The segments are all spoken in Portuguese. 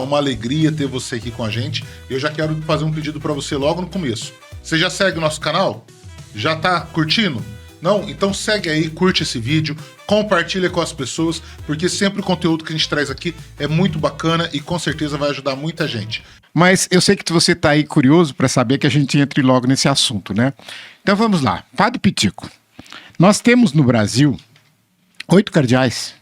uma alegria ter você aqui com a gente. Eu já quero fazer um pedido para você logo no começo. Você já segue o nosso canal? Já tá curtindo? Não? Então segue aí, curte esse vídeo, compartilha com as pessoas, porque sempre o conteúdo que a gente traz aqui é muito bacana e com certeza vai ajudar muita gente. Mas eu sei que você tá aí curioso para saber que a gente entre logo nesse assunto, né? Então vamos lá. Padre Pitico, nós temos no Brasil 8 cardeais,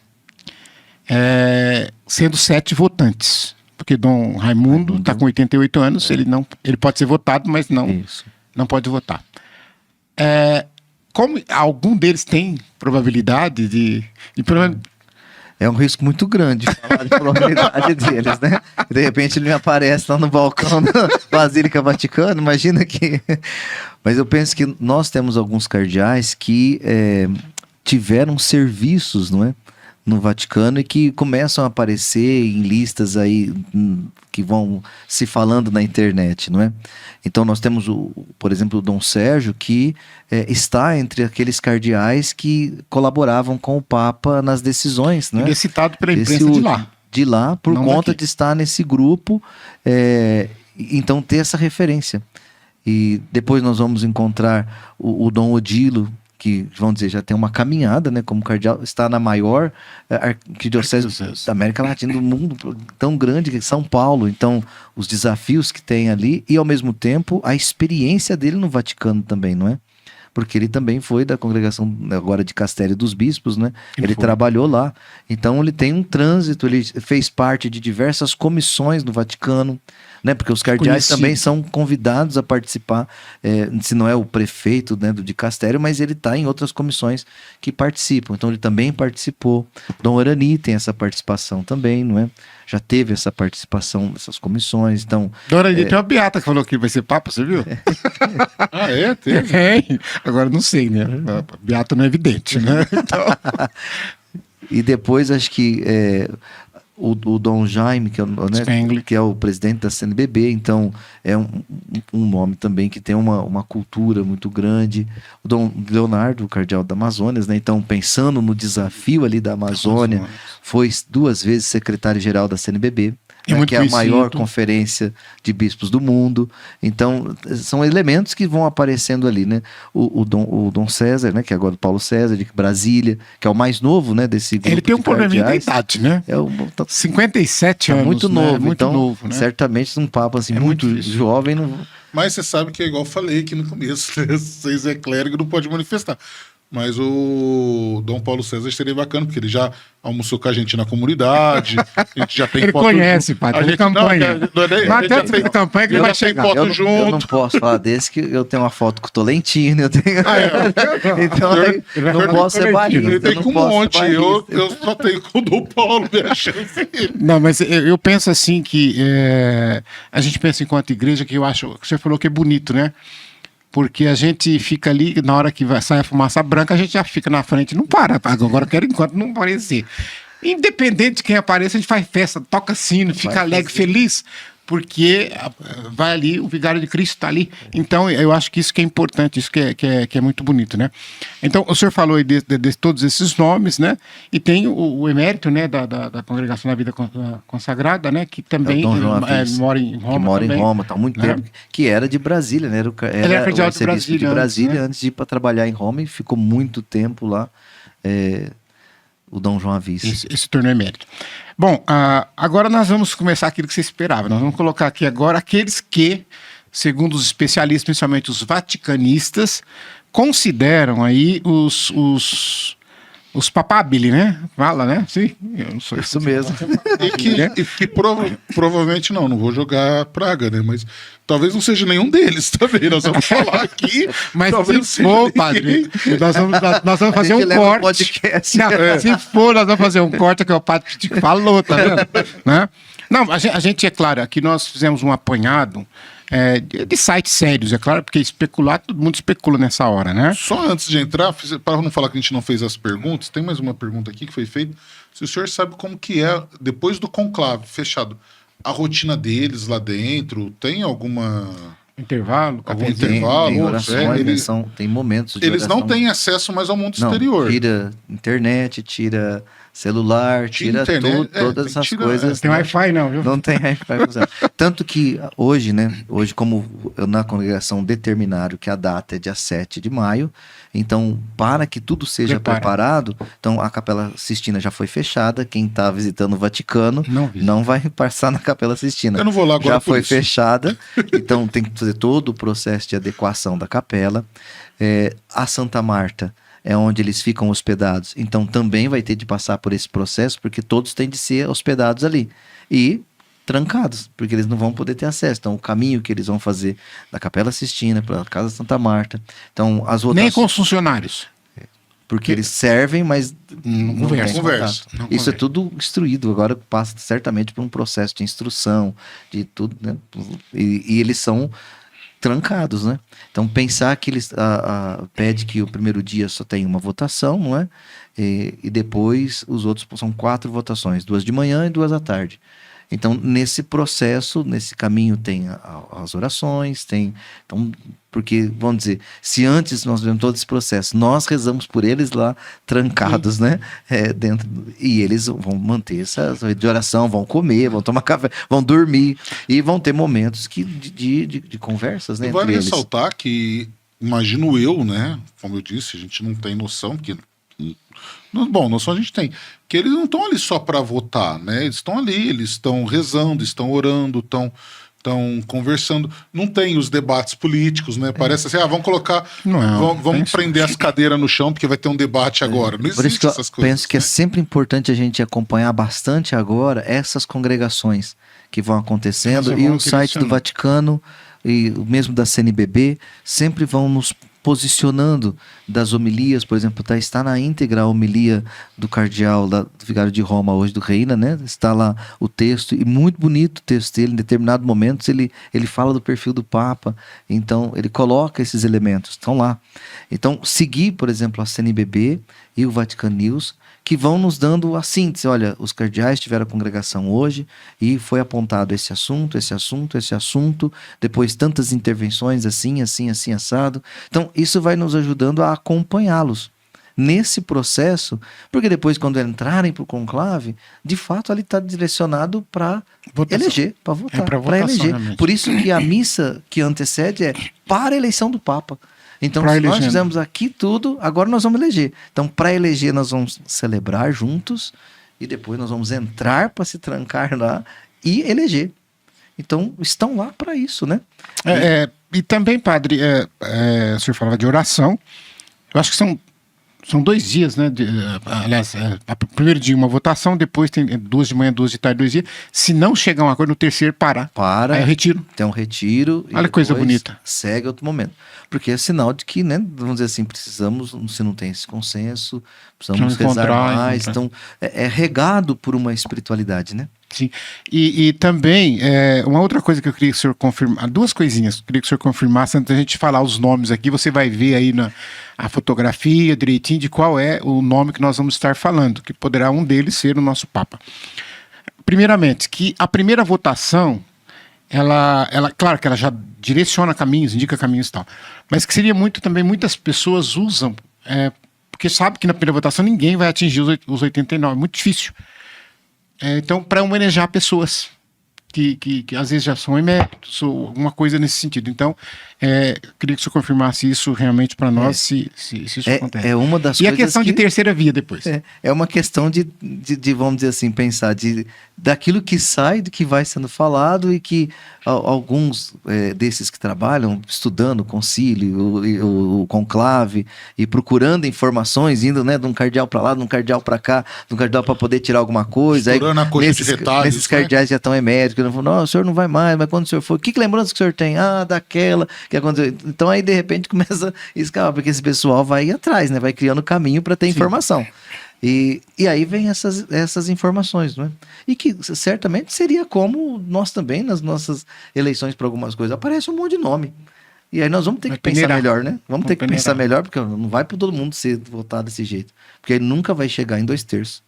sendo 7 votantes, porque Dom Raimundo está com 88 anos, ele pode ser votado, mas não pode votar. Como algum deles tem probabilidade de pelo menos... É um risco muito grande falar de probabilidade deles, né? De repente ele me aparece lá no balcão da Basílica Vaticana, imagina que... Mas eu penso que nós temos alguns cardeais que tiveram serviços, não é? No Vaticano e que começam a aparecer em listas aí que vão se falando na internet, não é? Então nós temos, por exemplo, o Dom Sérgio, que está entre aqueles cardeais que colaboravam com o Papa nas decisões, não é? Ele é citado pela imprensa de lá. De lá, por conta de estar nesse grupo, então ter essa referência. E depois nós vamos encontrar o Dom Odilo, que, vamos dizer, já tem uma caminhada, né, como cardeal, está na maior arquidiocese da América Latina, do mundo tão grande que é São Paulo. Então, os desafios que tem ali e, ao mesmo tempo, a experiência dele no Vaticano também, não é? Porque ele também foi da congregação agora de Castério dos Bispos, né? Ele trabalhou lá. Então, ele tem um trânsito, ele fez parte de diversas comissões no Vaticano, né? Porque os cardeais também são convidados a participar, se não é o prefeito, né, do dicastério, mas ele está em outras comissões que participam. Então, ele também participou. Dom Arani tem essa participação também, não é? Já teve essa participação nessas comissões, então... Dom Arani tem uma beata que falou que vai ser papa, você viu? Teve? Agora não sei, né? Beata não é evidente, né? Então... E depois, acho que... O Dom Jaime, que é o presidente da CNBB, então é um nome também que tem uma cultura muito grande. O Dom Leonardo, o cardeal da Amazônia, né? Então, pensando no desafio ali da Amazônia, foi 2 vezes secretário-geral da CNBB, né, que é a maior conferência de bispos do mundo. Então, são elementos que vão aparecendo ali, né? O Dom César, né, que é agora o Paulo César, de Brasília, que é o mais novo, né, desse grupo. Ele tem um probleminha da idade, né? 57 anos, muito novo, né? Muito então, novo, né? Certamente um papa assim, muito jovem. Mas você sabe que é igual eu falei aqui no começo, vocês é clérigo, não pode manifestar. Mas o Dom Paulo César seria bacana, porque ele já almoçou com a gente na comunidade, a gente já tem ele foto conhece, junto. padre, ele campanha. Não adianta a campanha que ele vai chegar. Eu não posso falar desse, que eu tenho uma foto com o Tolentino, eu tenho... Então, não posso ser barista. Ele tem com um monte, eu só tenho com o Dom Paulo, minha chance. Não, mas eu penso assim que a gente pensa enquanto igreja, que eu acho, que você falou que é bonito, né? Porque a gente fica ali, na hora que sai a fumaça branca, a gente já fica na frente, não para, agora eu quero enquanto não aparecer. Independente de quem apareça, a gente faz festa, toca sino, fica alegre, feliz, porque vai ali, o vigário de Cristo está ali. Então, eu acho que isso que é importante, isso que é muito bonito, né? Então, o senhor falou aí de todos esses nomes, né? E tem o emérito, né, da Congregação da Vida Consagrada, né? Que também mora em Roma. Que mora em Roma, está há muito tempo. Que era de Brasília, né? Ele era cardeal de Brasília antes de ir para trabalhar em Roma e ficou muito tempo lá. O Dom João Avis. Esse tornou emérito. Bom, agora nós vamos começar aquilo que você esperava. Nós vamos colocar aqui agora aqueles que, segundo os especialistas, principalmente os vaticanistas, consideram aí os papabili, né? Fala, né? Sim, eu não sou isso mesmo. E que provavelmente não vou jogar praga, né? Mas talvez não seja nenhum deles também. Nós vamos falar aqui. Mas se for, padre, nós vamos fazer um corte. Se for, nós vamos fazer um corte que o padre falou, tá vendo? Né? Não, a gente, é claro, aqui nós fizemos um apanhado de sites sérios, é claro, porque especular, todo mundo especula nessa hora, né? Só antes de entrar, para não falar que a gente não fez as perguntas, tem mais uma pergunta aqui que foi feita. Se o senhor sabe como que é, depois do conclave fechado, a rotina deles lá dentro, tem alguma... Intervalo? Tem orações, tem momentos de eles oração. Não têm acesso mais ao mundo exterior. Tira internet, tira celular, tira internet, todas tem que essas tirar, coisas. Tem Wi-Fi não, viu? Não tem Wi-Fi funcionando. Tanto que hoje, né? Hoje, como na congregação determinaram que a data é dia 7 de maio, então, para que tudo seja preparado, então a Capela Sistina já foi fechada. Quem está visitando o Vaticano não vai passar na Capela Sistina. Eu não vou lá agora. Já foi fechada, então tem que fazer todo o processo de adequação da capela. A Santa Marta é onde eles ficam hospedados, então também vai ter de passar por esse processo, porque todos têm de ser hospedados ali. E trancados, porque eles não vão poder ter acesso. Então, o caminho que eles vão fazer da Capela Sistina para a Casa Santa Marta. Então, as votações... Nem com os funcionários. Porque eles servem, mas não tem conversa. contato. Isso é tudo instruído. Agora passa certamente por um processo de instrução, de tudo, né? E eles são trancados, né? Então, pensar que eles pede que o primeiro dia só tem uma votação, não é? E depois os outros são 4 votações, 2 de manhã e 2 à tarde. Então, nesse processo, nesse caminho, tem as orações, tem... Então, porque, vamos dizer, se antes nós vemos todo esse processo, nós rezamos por eles lá, trancados, né? Dentro, e eles vão manter essa de oração, vão comer, vão tomar café, vão dormir, e vão ter momentos de conversas, né? E vale entre ressaltar que, imagino eu, né? Como eu disse, a gente não tem noção, porque... Bom, noção a gente tem, que eles não estão ali só para votar, né? Eles estão ali, eles estão rezando, estão orando, estão conversando. Não tem os debates políticos, né? Parece assim, vamos colocar, vamos prender as cadeiras no chão porque vai ter um debate agora. Não Por isso que existe essas coisas. Penso que é sempre importante a gente acompanhar bastante agora essas congregações que vão acontecendo, e o site do Vaticano e o mesmo da CNBB sempre vão nos posicionando das homilias. Por exemplo, está na íntegra a homilia do cardeal do vigário de Roma hoje, do Reina, né? Está lá o texto, e muito bonito o texto dele. Em determinados momentos ele fala do perfil do Papa, então ele coloca esses elementos, estão lá. Então, seguir, por exemplo, a CNBB e o Vatican News, que vão nos dando a síntese. Olha, os cardeais tiveram a congregação hoje e foi apontado esse assunto, depois tantas intervenções assim, assado. Então, isso vai nos ajudando a acompanhá-los nesse processo, porque depois, quando entrarem para o conclave, de fato, ali está direcionado para eleger, para votar, para eleger. Realmente. Por isso que a missa que antecede é para a eleição do Papa. Então, se nós fizemos aqui tudo, agora nós vamos eleger. Então, para eleger, nós vamos celebrar juntos, e depois nós vamos entrar para se trancar lá e eleger. Então, estão lá para isso, né? E também, padre, o senhor falava de oração. Eu acho que são 2 dias, né? Aliás, primeiro dia uma votação, depois tem 2 de manhã, 2 de tarde, 2 dias. Se não chegar a um acordo, no terceiro parar. Aí é retiro. Tem um retiro. Olha que coisa bonita. Segue outro momento. Porque é sinal de que, né? Vamos dizer assim, precisamos, se não tem esse consenso, precisamos rezar mais. Então, é regado por uma espiritualidade, né? Sim. E também, uma outra coisa que eu queria que o senhor confirmasse, 2 coisinhas que eu queria que o senhor confirmasse antes da gente falar os nomes aqui. Você vai ver aí a fotografia direitinho de qual é o nome que nós vamos estar falando, que poderá um deles ser o nosso Papa. Primeiramente, que a primeira votação, ela claro que ela já direciona caminhos, indica caminhos e tal, mas que seria também muitas pessoas usam, porque sabe que na primeira votação ninguém vai atingir os 89, é muito difícil. Então, para homenagear pessoas que às vezes já são eméritos ou alguma coisa nesse sentido. Então, queria que o senhor confirmasse isso realmente para nós, se isso acontece. É uma das coisas. E a questão de terceira via depois. É uma questão de, vamos dizer assim, pensar daquilo que sai, do que vai sendo falado, e que alguns desses que trabalham, estudando o concílio, o conclave, e procurando informações, indo, né, de um cardeal para lá, de um cardeal para cá, de um cardeal para poder tirar alguma coisa. Estourando a coisa de retalhos. Nesses cardeais já estão eméritos, não, o senhor não vai mais, mas quando o senhor for, que lembrança que o senhor tem? Daquela que aconteceu. Então aí de repente começa a escalar, porque esse pessoal vai atrás, né? Vai criando caminho para ter informação. E aí vem essas informações, não é? E que certamente seria como nós também, nas nossas eleições para algumas coisas, aparece um monte de nome. E aí nós vamos ter que pensar melhor, né? Vamos ter que pensar melhor, porque não vai para todo mundo ser votado desse jeito. Porque ele nunca vai chegar em 2/3.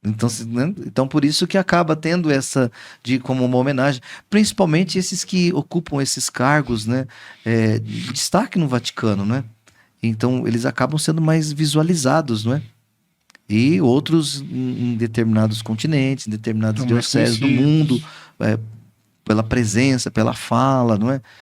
Então, né? Então, por isso que acaba tendo essa como uma homenagem, principalmente esses que ocupam esses cargos, né, de destaque no Vaticano, né? Então, eles acabam sendo mais visualizados, não é? E outros em determinados continentes, em determinadas Não mais dioceses do conhecidos. mundo, pela presença, pela fala, não é?